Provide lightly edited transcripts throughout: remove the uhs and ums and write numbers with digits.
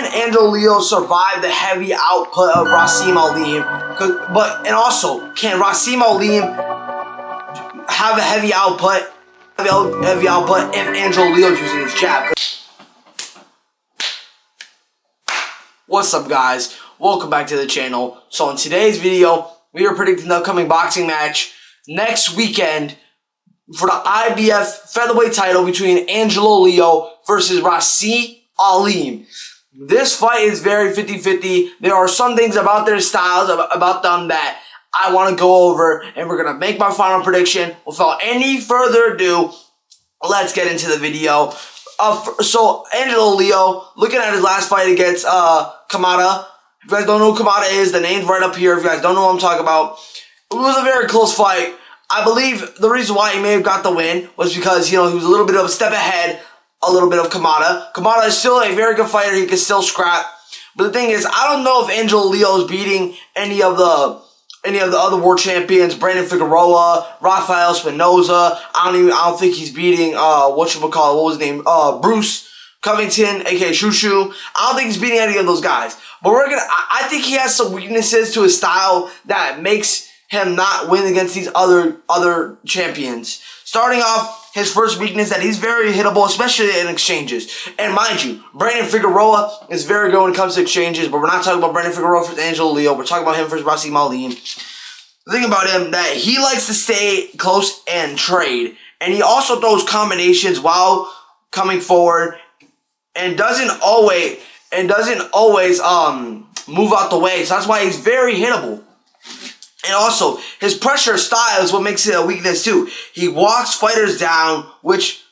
Can Angelo Leo survive the heavy output of Ra'eese Aleem? And also, can Ra'eese Aleem have a heavy output if Angelo Leo's using his jab? What's up, guys? Welcome back to the channel. So in today's video, we are predicting the upcoming boxing match next weekend for the IBF featherweight title between Angelo Leo versus Ra'eese Aleem. This fight is very 50-50. There are some things about their styles, about them, that I want to go over, and we're going to make my final prediction. Without any further ado, let's get into the video. So, Angelo Leo, looking at his last fight against Kamada. If you guys don't know who Kamada is, the name's right up here. If you guys don't know what I'm talking about, it was a very close fight. I believe the reason why he may have got the win was because, he was a little bit of a step ahead, a little bit of Kamada. Kamada is still a very good fighter. He can still scrap. But the thing is, I don't know if Angelo Leo is beating any of the other world champions, Brandon Figueroa, Rafael Espinoza. I don't think he's beating what was his name? Bruce Covington, aka Shushu. I don't think he's beating any of those guys. But I think he has some weaknesses to his style that makes him not win against these other champions. Starting off, his first weakness, that he's very hittable, especially in exchanges. And mind you, Brandon Figueroa is very good when it comes to exchanges, but we're not talking about Brandon Figueroa versus Angelo Leo. We're talking about him versus Ra'eese Aleem. The thing about him, that he likes to stay close and trade. And he also throws combinations while coming forward and doesn't always move out the way. So that's why he's very hittable. And also, his pressure style is what makes it a weakness too. He walks fighters down, which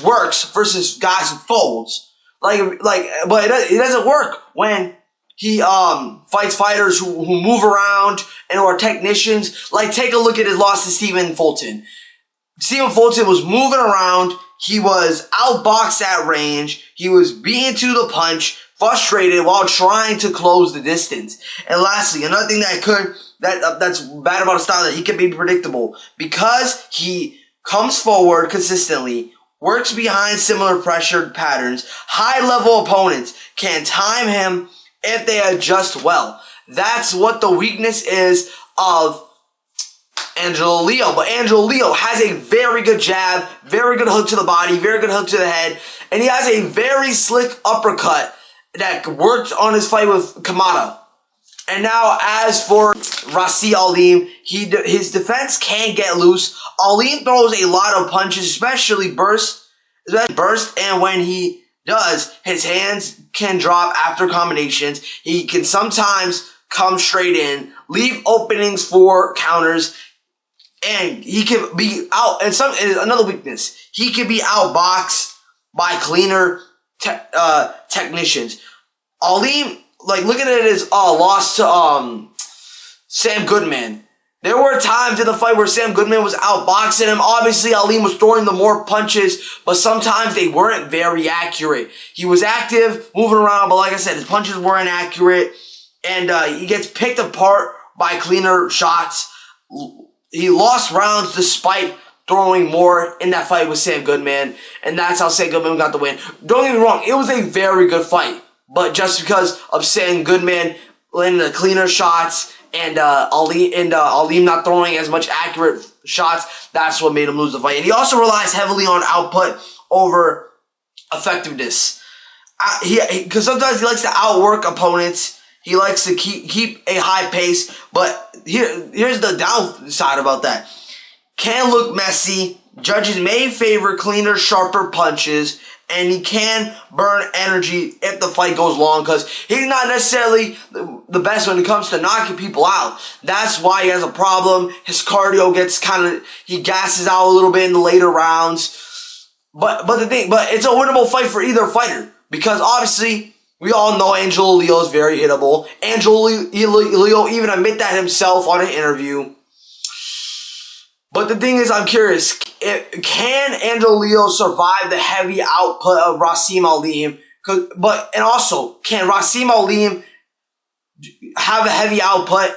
works versus guys who folds. But it doesn't work when he fights fighters who move around and who are technicians. Like, take a look at his loss to Stephen Fulton. Stephen Fulton was moving around. He was outboxed at range. He was beaten to the punch, frustrated while trying to close the distance. And lastly, another thing that's bad about his style, that he can be predictable because he comes forward consistently, works behind similar pressure patterns. High-level opponents can time him if they adjust well. That's what the weakness is of Angelo Leo. But Angelo Leo has a very good jab, very good hook to the body, very good hook to the head, and he has a very slick uppercut that worked on his fight with Kamada. And now, as for Ra'eese Aleem, his defense can get loose. Aleem throws a lot of punches, especially burst, and when he does, his hands can drop after combinations. He can sometimes come straight in, leave openings for counters, and he can be out. And another weakness, he can be outboxed by cleaner technicians. Aleem, looking at his loss to Sam Goodman, there were times in the fight where Sam Goodman was outboxing him. Obviously, Aleem was throwing the more punches, but sometimes they weren't very accurate. He was active, moving around, but like I said, his punches weren't accurate, and he gets picked apart by cleaner shots. He lost rounds despite throwing more in that fight with Sam Goodman, and that's how Sam Goodman got the win. Don't get me wrong, it was a very good fight. But just because of Sam Goodman landing the cleaner shots and Aleem not throwing as much accurate shots, that's what made him lose the fight. And he also relies heavily on output over effectiveness. Because sometimes he likes to outwork opponents. He likes to keep a high pace. But here's the downside about that. Can look messy. Judges may favor cleaner, sharper punches. And he can burn energy if the fight goes long, because he's not necessarily the best when it comes to knocking people out. That's why he has a problem. His cardio gets he gasses out a little bit in the later rounds. But it's a winnable fight for either fighter, because obviously we all know Angelo Leo is very hittable. Angelo Leo even admit that himself on an interview. But the thing is, I'm curious, can Angelo Leo survive the heavy output of Ra'eese Aleem? And also, can Ra'eese Aleem have a heavy output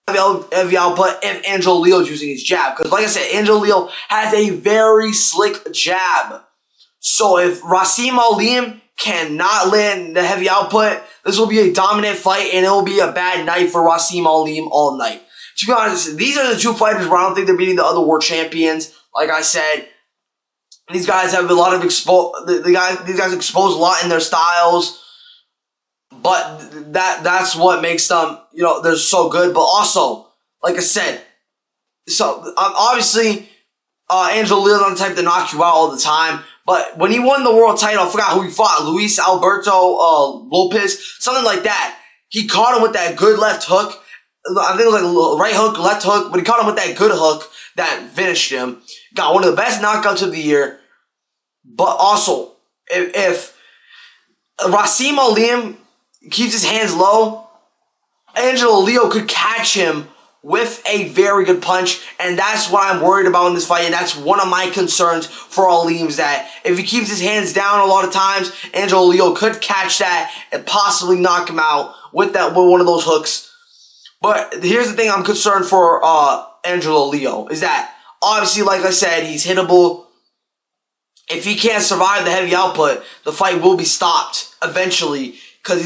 if Angelo Leo is using his jab? Because like I said, Angelo Leo has a very slick jab. So if Ra'eese Aleem cannot land the heavy output, this will be a dominant fight, and it will be a bad night for Ra'eese Aleem all night. To be honest, these are the two fighters where I don't think they're beating the other world champions. Like I said, these guys have a lot of these guys expose a lot in their styles, but that's what makes them, you know, they're so good. But also, like I said, so obviously Angelo Leo on the type to knock you out all the time. But when he won the world title, I forgot who he fought, Luis Alberto Lopez, something like that. He caught him with that good left hook. I think it was like a right hook, left hook, but he caught him with that good hook that finished him. Got one of the best knockouts of the year. But also, if Ra'eese Aleem keeps his hands low, Angelo Leo could catch him with a very good punch, and that's what I'm worried about in this fight, and that's one of my concerns for Aleem, is that if he keeps his hands down a lot of times, Angelo Leo could catch that and possibly knock him out with one of those hooks. But here's the thing I'm concerned for Angelo Leo, is that obviously, like I said, he's hittable. If he can't survive the heavy output, the fight will be stopped eventually, because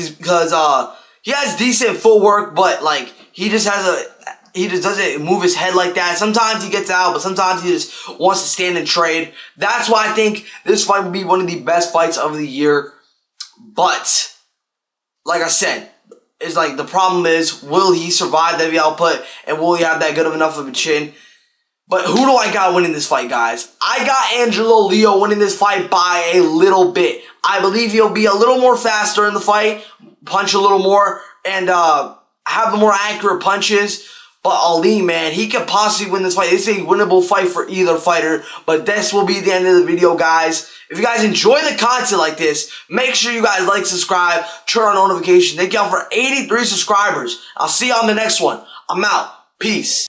he has decent footwork, but like he just doesn't move his head like that. Sometimes he gets out, but sometimes he just wants to stand and trade. That's why I think this fight will be one of the best fights of the year. But like I said, it's like the problem is, will he survive the heavy output, and will he have that good of enough of a chin? But who do I got winning this fight, guys? I got Angelo Leo winning this fight by a little bit. I believe he'll be a little more faster in the fight, punch a little more, and have the more accurate punches. But Aleem, man, he could possibly win this fight. It's a winnable fight for either fighter. But this will be the end of the video, guys. If you guys enjoy the content like this, make sure you guys like, subscribe, turn on notifications. Thank y'all for 83 subscribers. I'll see you on the next one. I'm out. Peace.